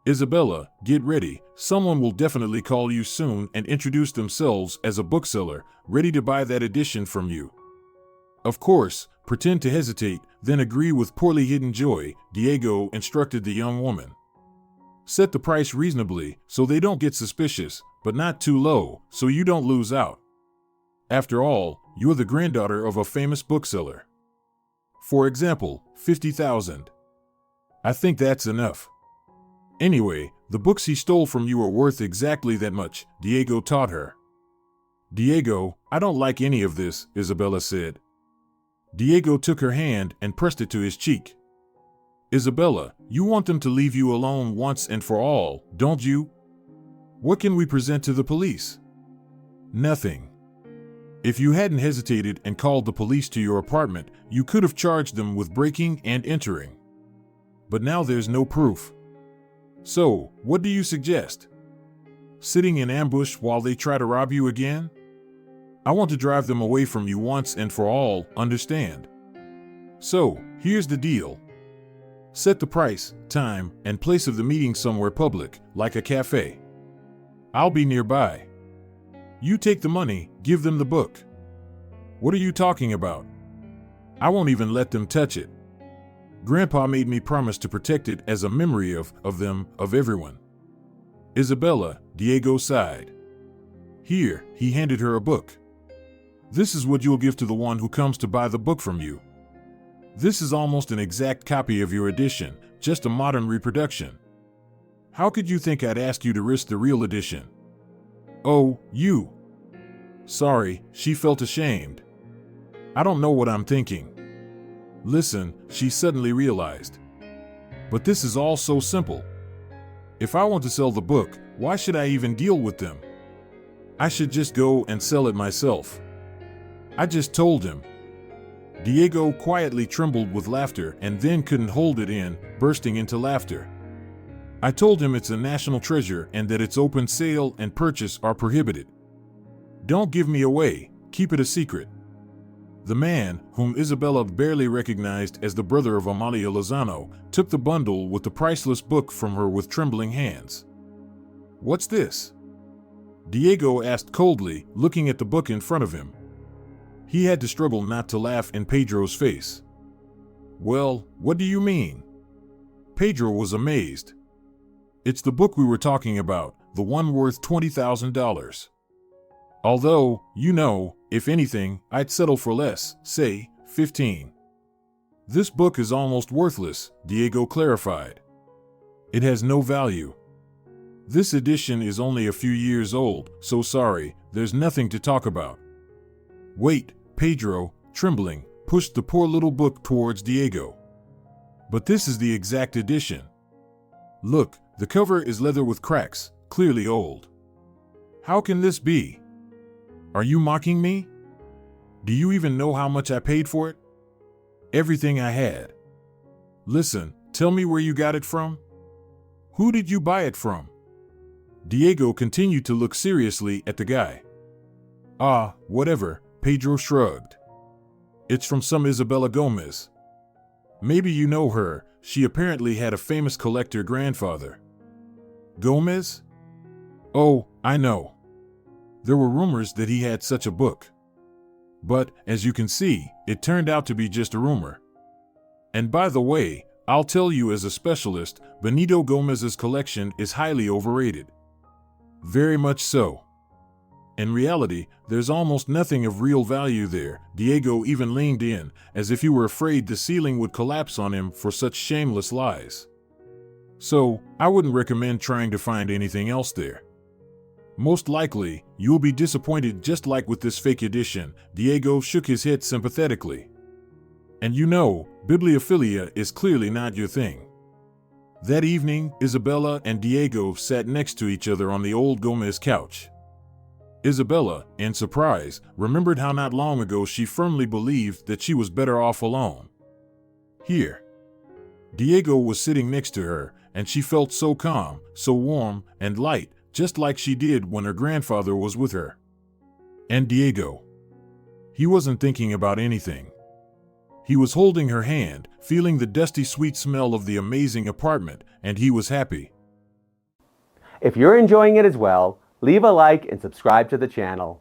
Isabella, get ready, someone will definitely call you soon and introduce themselves as a bookseller, ready to buy that edition from you. Of course, pretend to hesitate, then agree with poorly hidden joy, Diego instructed the young woman. Set the price reasonably, so they don't get suspicious, but not too low, so you don't lose out. After all, you're the granddaughter of a famous bookseller. For example, 50,000. I think that's enough. Anyway, the books he stole from you are worth exactly that much, Diego taught her. Diego, I don't like any of this, Isabella said. Diego took her hand and pressed it to his cheek. Isabella, you want them to leave you alone once and for all, don't you? What can we present to the police? Nothing. If you hadn't hesitated and called the police to your apartment, you could have charged them with breaking and entering. But now there's no proof. So, what do you suggest? Sitting in ambush while they try to rob you again? I want to drive them away from you once and for all, understand? So, here's the deal. Set the price, time, and place of the meeting somewhere public, like a cafe. I'll be nearby. You take the money, give them the book. What are you talking about? I won't even let them touch it. Grandpa made me promise to protect it as a memory of them, of everyone. Isabella, Diego sighed. Here, he handed her a book. This is what you'll give to the one who comes to buy the book from you. This is almost an exact copy of your edition, just a modern reproduction. How could you think I'd ask you to risk the real edition? Oh, you. Sorry, she felt ashamed. I don't know what I'm thinking. Listen, she suddenly realized. But this is all so simple. If I want to sell the book, why should I even deal with them? I should just go and sell it myself. I just told him. Diego quietly trembled with laughter and then couldn't hold it in, bursting into laughter. I told him it's a national treasure and that its open sale and purchase are prohibited. Don't give me away, keep it a secret. The man, whom Isabella barely recognized as the brother of Amalia Lozano, took the bundle with the priceless book from her with trembling hands. What's this? Diego asked coldly, looking at the book in front of him. He had to struggle not to laugh in Pedro's face. Well, what do you mean? Pedro was amazed. It's the book we were talking about, the one worth $20,000. Although, you know, if anything, I'd settle for less, say, 15. This book is almost worthless, Diego clarified. It has no value. This edition is only a few years old, so sorry, there's nothing to talk about. Wait, Pedro, trembling, pushed the poor little book towards Diego. But this is the exact edition. Look, the cover is leather with cracks, clearly old. How can this be? Are you mocking me? Do you even know how much I paid for it? Everything I had. Listen, tell me where you got it from? Who did you buy it from? Diego continued to look seriously at the guy. Ah, whatever, Pedro shrugged. It's from some Isabella Gomez. Maybe you know her, she apparently had a famous collector grandfather. Gomez? Oh, I know. There were rumors that he had such a book. But, as you can see, it turned out to be just a rumor. And by the way, I'll tell you as a specialist, Benito Gomez's collection is highly overrated. Very much so. In reality, there's almost nothing of real value there. Diego even leaned in, as if he were afraid the ceiling would collapse on him for such shameless lies. So, I wouldn't recommend trying to find anything else there. Most likely, you'll be disappointed just like with this fake edition. Diego shook his head sympathetically. And you know, bibliophilia is clearly not your thing. That evening, Isabella and Diego sat next to each other on the old Gomez couch. Isabella, in surprise, remembered how not long ago she firmly believed that she was better off alone. Here. Diego was sitting next to her, and she felt so calm, so warm and light, just like she did when her grandfather was with her. And Diego. He wasn't thinking about anything. He was holding her hand, feeling the dusty sweet smell of the amazing apartment, and he was happy. If you're enjoying it as well, leave a like and subscribe to the channel.